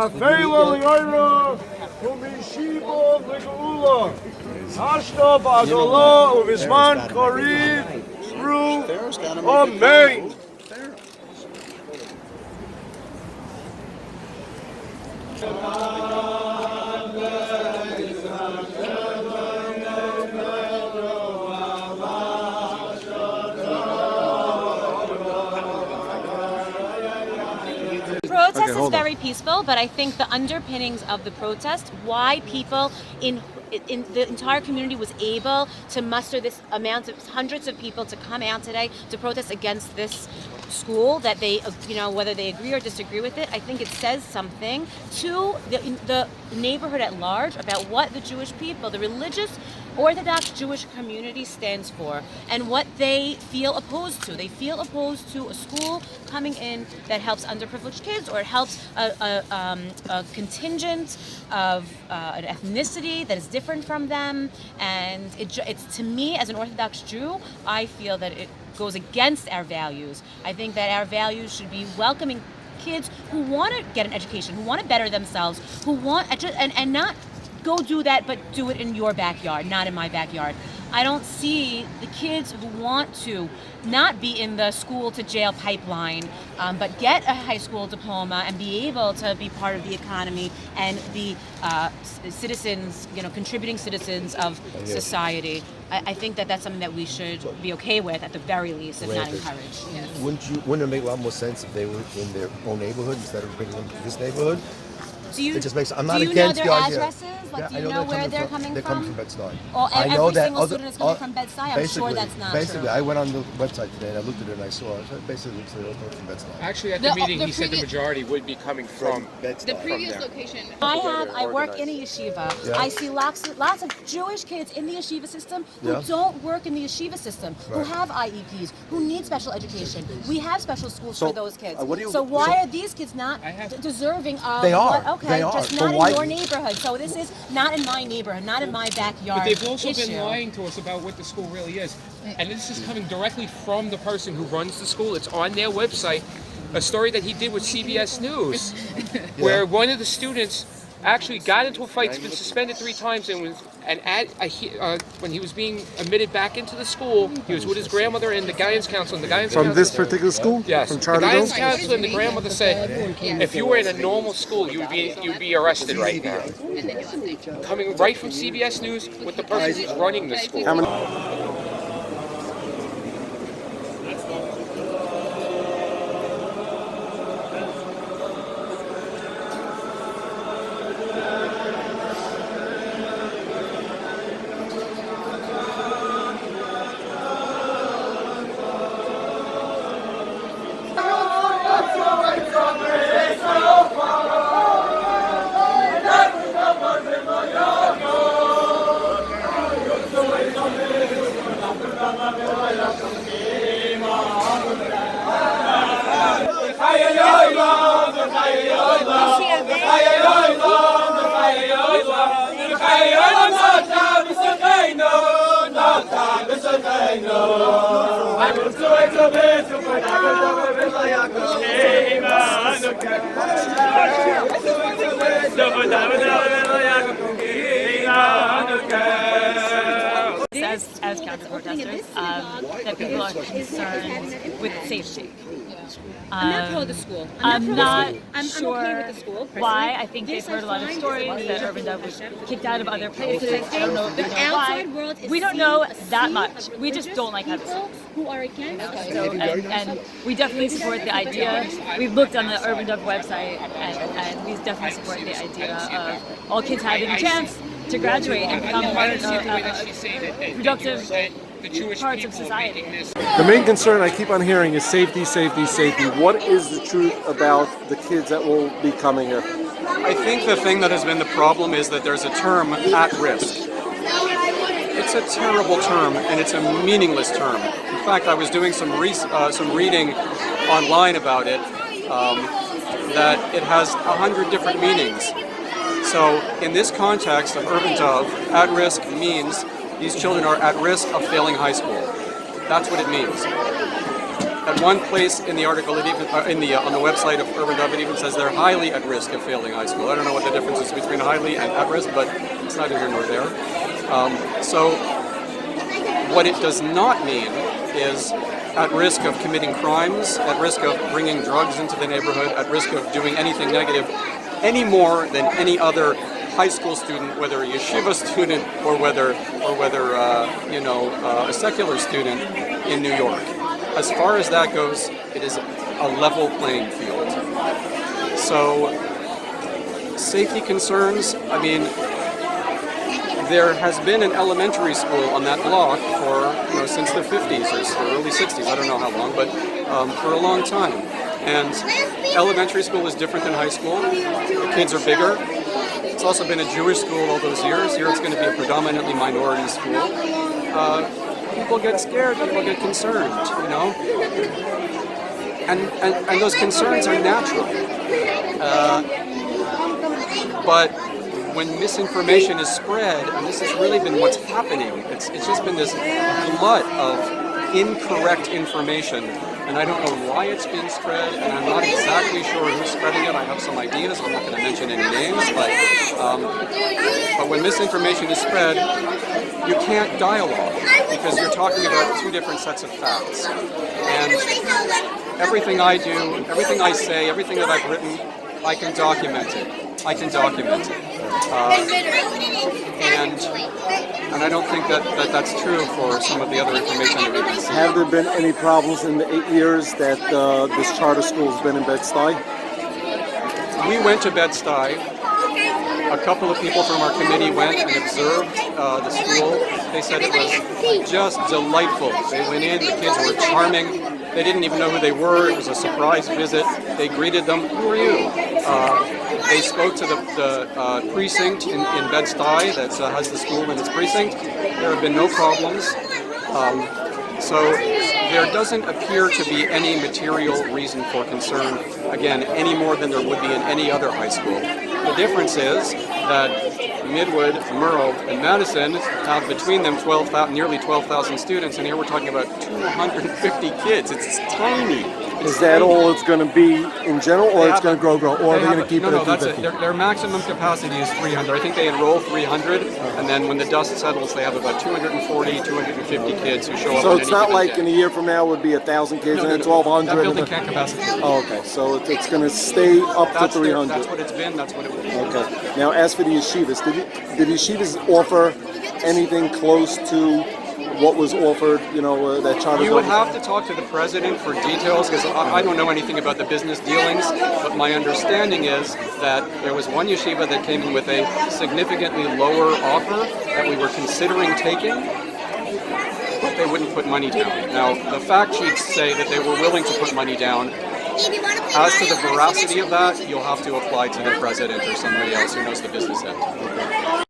Afeila li'oira u'mishibo li'geula. Hashto ba'adola u'vizman kariv through Amen. Protest is very peaceful, but I think the underpinnings of the protest, why people in the entire community was able to muster this amount of hundreds of people to come out today to protest against this school, that they, whether they agree or disagree with it, I think it says something to the neighborhood at large about what the Jewish people, the religious Orthodox Jewish community stands for and what they feel opposed to. They feel opposed to a school coming in that helps underprivileged kids, or it helps a contingent of an ethnicity that is different from them. And it's, to me, as an Orthodox Jew, I feel that it goes against our values. I think that our values should be welcoming kids who want to get an education, who want to better themselves, who want, and not go do that, but do it in your backyard, not in my backyard. I don't see the kids who want to not be in the school to jail pipeline, but get a high school diploma and be able to be part of the economy and be citizens, contributing citizens of society. I think that that's something that we should be okay with, at the very least, if not encourage. Yes. Wouldn't it make a lot more sense if they were in their own neighborhood instead of bringing them to this neighborhood? It just makes. I'm not against the idea. Addresses? Like, do you know where they're coming from? They're coming from Bed-Stuy. Well, every single student is coming from Bed-Stuy. I'm sure that's not true. Basically, I went on the website today and I looked at it and I saw it. Basically, they're all coming from Bed-Stuy. Actually, at the meeting, he said the majority would be coming from Bed-Stuy. The previous location. I work in a yeshiva. Yeah. I see lots of Jewish kids in the yeshiva system who don't work in the yeshiva system, who have IEPs, who need special education. We have special schools for those kids. So why are these kids not deserving of They are. Okay, They are. just So not why- in your neighborhood. So this is not in my neighborhood, not in my backyard. But they've also issue. been lying to us about what the school really is. And this is coming directly from the person who runs the school. It's on their website. A story that he did with CBS News, where one of the students actually got into a fight. He's been suspended 3 times, and when he was being admitted back into the school, he was with his grandmother and the guidance counselor. And the guidance From counselor, this particular school? yes, From the Charterville? guidance counselor and the grandmother said, if you were in a normal school, you'd be arrested right now. Coming right from CBS News with the person who's running the school. As counter-protesters, that people are concerned with safety. I'm not pro the school. I'm not sure okay with the school, why. I think they've heard a lot of stories that Urban Dove was kicked out of other places. I don't know if we know why. We don't know that much. We just don't like how people who are against us. So, and we definitely support the idea. We've looked on the Urban Dove website, and we definitely support the idea of all kids having a chance to graduate and become part of productive parts of society. The main concern I keep on hearing is safety, safety, safety. What is the truth about the kids that will be coming here? I think the thing that has been the problem is that there's a term, at risk. It's a terrible term, and it's a meaningless term. In fact, I was doing some reading online about it, that it has 100 different meanings. So in this context of Urban Dove, at risk means these children are at risk of failing high school. That's what it means. At one place in the article, it even on the website of Urban Dove, it even says they're highly at risk of failing high school. I don't know what the difference is between highly and at risk, but it's neither here nor there. So what it does not mean is at risk of committing crimes, at risk of bringing drugs into the neighborhood, at risk of doing anything negative, any more than any other high school student, whether a yeshiva student or whether a secular student in New York. As far as that goes, it is a level playing field. So safety concerns, I mean, there has been an elementary school on that block for since the 50s or early 60s, I don't know how long, but for a long time. And elementary school is different than high school. The kids are bigger. It's also been a Jewish school all those years. Here it's going to be a predominantly minority school. People get scared, people get concerned, and those concerns are natural. But when misinformation is spread, and this has really been what's happening, it's just been this glut of incorrect information, and I don't know why it's being spread, and I'm not exactly sure who's spreading it. I have some ideas, I'm not going to mention any names, but when misinformation is spread, you can't dialogue, because you're talking about two different sets of facts. And everything I do, everything I say, everything that I've written, I can document it. And I don't think that's true for some of the other information that we've been seeing. Have there been any problems in the 8 years that this charter school has been in Bed-Stuy? We went to Bed-Stuy. A couple of people from our committee went and observed the school. They said it was just delightful. They went in, the kids were charming. They didn't even know who they were. It was a surprise visit. They greeted them. Who are you? They spoke to the precinct in Bed-Stuy that has the school in its precinct. There have been no problems. So there doesn't appear to be any material reason for concern, again, any more than there would be in any other high school. The difference is that Midwood, Merle, and Madison have between them nearly 12,000 students, and here we're talking about 250 kids. It's tiny. Is that all it's going to be in general, or it's going to grow, or are they going to keep it at that's it. 250? Their maximum capacity is 300. I think they enroll 300, and then when the dust settles, they have about 240, 250 kids who show up. So on it's any not given like day. in a year from now it would be 1,000 kids and then That 1,200. building can't capacity. Oh, okay. So it's going to stay up to 300. That's what it's been. That's what it will be. Okay. Now, as for the yeshivas, did yeshivas offer anything close to what was offered, that charter? You would have to talk to the president for details, because I don't know anything about the business dealings, but my understanding is that there was one yeshiva that came in with a significantly lower offer that we were considering taking, but they wouldn't put money down. Now, the fact sheets say that they were willing to put money down. As to the veracity of that, you'll have to apply to the president or somebody else who knows the business end.